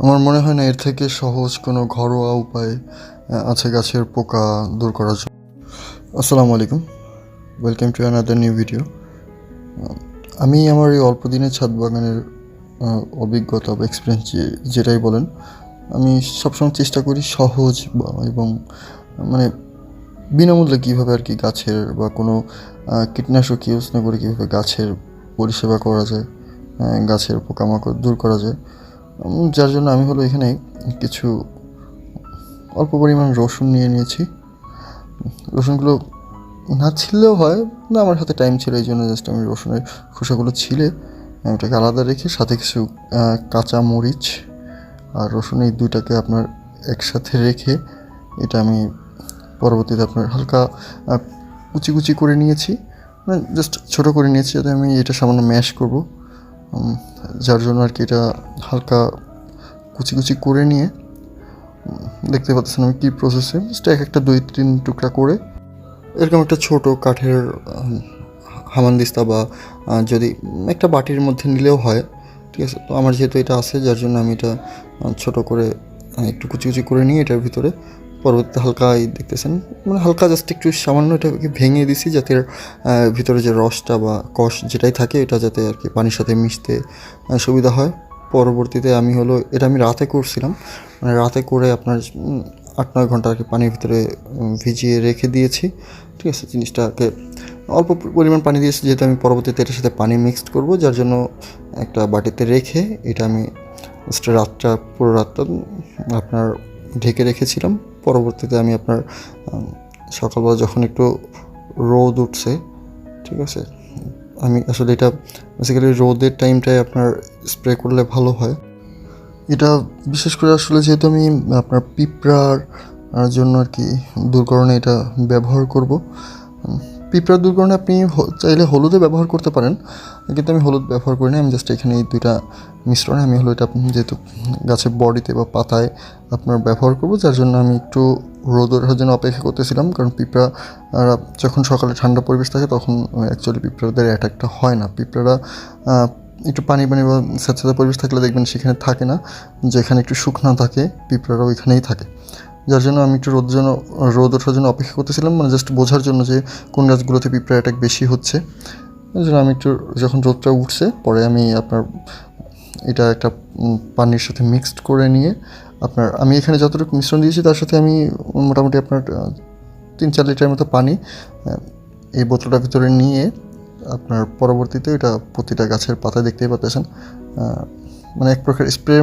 আমার মনে হয় না এর থেকে সহজ কোনো ঘরোয়া উপায় আছে গাছের পোকা দূর করার জন্য। আসসালামু আলাইকুম, welcome to another new video. আমি আমার এই অল্প দিনের ছাদ বাগানের অভিজ্ঞতা বা এক্সপিরিয়েন্স যেটাই বলেন, আমি সবসময় চেষ্টা করি সহজ এবং মানে বিনামূল্যে কীভাবে আর কি গাছের বা কোনো কীটনাশক ইউজ না করে কীভাবে গাছের পরিষেবা করা যায়, গাছের পোকামাকড় দূর করা যায়। যার জন্য আমি হলো এখানে কিছু অল্প পরিমাণ রসুন নিয়ে নিয়েছি। রসুনগুলো না ছিললেও হয়, না আমার হাতে টাইম ছিল, এই জন্য জাস্ট আমি রসুনের খোসাগুলো ছিলে আমি ওটাকে আলাদা রেখে সাথে কিছু কাঁচা মরিচ আর রসুন এই দুইটাকে আপনার একসাথে রেখে এটা আমি পরবর্তীতে আপনার হালকা কুচি কুচি করে নিয়েছি, মানে জাস্ট ছোটো করে নিয়েছি যাতে আমি এটা সামান্য ম্যাশ করব, যার জন্য আর কি এটা হালকা কুচি কুচি করে নিয়ে দেখতে পাচ্ছেন আমি কী প্রসেসে জাস্ট এক একটা 2-3 টুকরা করে এরকম একটা ছোটো কাঠের হামানদিস্তা বা যদি একটা বাটির মধ্যে নিলেও হয়, ঠিক আছে। তো আমার যেহেতু এটা আছে যার জন্য আমি এটা ছোটো করে একটু কুচি কুচি করে নিয়ে এটার ভিতরে পরবর্তীতে হালকা দেখতেছেন মানে হালকা জাস্ট একটু সামান্য এটাকে ভেঙে দিছি যাতে ভিতরে যে রসটা বা কষ যেটাই থাকে এটা যাতে আর কি পানির সাথে মিশতে সুবিধা হয়। পরবর্তীতে আমি হলো এটা আমি রাতে করছিলাম, মানে রাতে করে আপনার 8-9 ঘন্টা আর কি পানির ভিতরে ভিজিয়ে রেখে দিয়েছি, ঠিক আছে। জিনিসটাকে অল্প পরিমাণ পানি দিয়েছি যেহেতু আমি পরবর্তীতে এটার সাথে পানি মিক্সড করব, যার জন্য একটা বাটিতে রেখে এটা আমি পুরো রাতটা আপনার ঢেকে রেখেছিলাম। পরবর্তীতে আমি আপনার সকালবেলা যখন একটু রোদ উঠছে, ঠিক আছে, আমি আসলে এটা বেসিক্যালি রোদের টাইমটায় আপনার স্প্রে করলে ভালো হয়। এটা বিশেষ করে আসলে যেহেতু আমি আপনার পিঁপড়ার জন্য আর কি দূরকরণে এটা ব্যবহার করব। পিঁপড়া দূরকরণে আপনি চাইলে হলুদে ব্যবহার করতে পারেন, কিন্তু আমি হলুদ ব্যবহার করি না। আমি জাস্ট এখানে এই দুইটা মিশ্রণে আমি হলো এটা যেহেতু গাছের বডিতে বা পাতায় আপনার ব্যবহার করব, যার জন্য আমি একটু রোদের জন্য অপেক্ষা করতেছিলাম, কারণ পিঁপড়া যখন সকালে ঠান্ডা পরিবেশ থাকে তখন অ্যাকচুয়ালি পিঁপড়াদের অ্যাটাকটা হয় না। পিঁপড়ারা একটু পানি পানি বা স্যাঁতস্যাঁতে পরিবেশ থাকলে দেখবেন সেখানে থাকে না, যেখানে একটু শুকনো থাকে পিঁপড়ারা ওইখানেই থাকে। যার জন্য আমি একটু রোদ ওঠার জন্য অপেক্ষা করতেছিলাম, মানে জাস্ট বোঝার জন্য যে কোন গাছগুলোতে পিঁপড়া অ্যাটাক বেশি হচ্ছে। এই জন্য আমি একটু যখন রোদটা উঠছে পরে আমি আপনার এটা একটা পানির সাথে মিক্সড করে নিয়ে আপনার আমি এখানে যতটুকু মিশ্রণ দিয়েছি তার সাথে আমি মোটামুটি আপনার 3-4 লিটার মতো পানি এই বোতলটার ভিতরে নিয়ে আপনার পরবর্তীতে এটা প্রতিটা গাছের পাতায় দেখতেই পাচ্ছেন, মানে এক প্রকার স্প্রে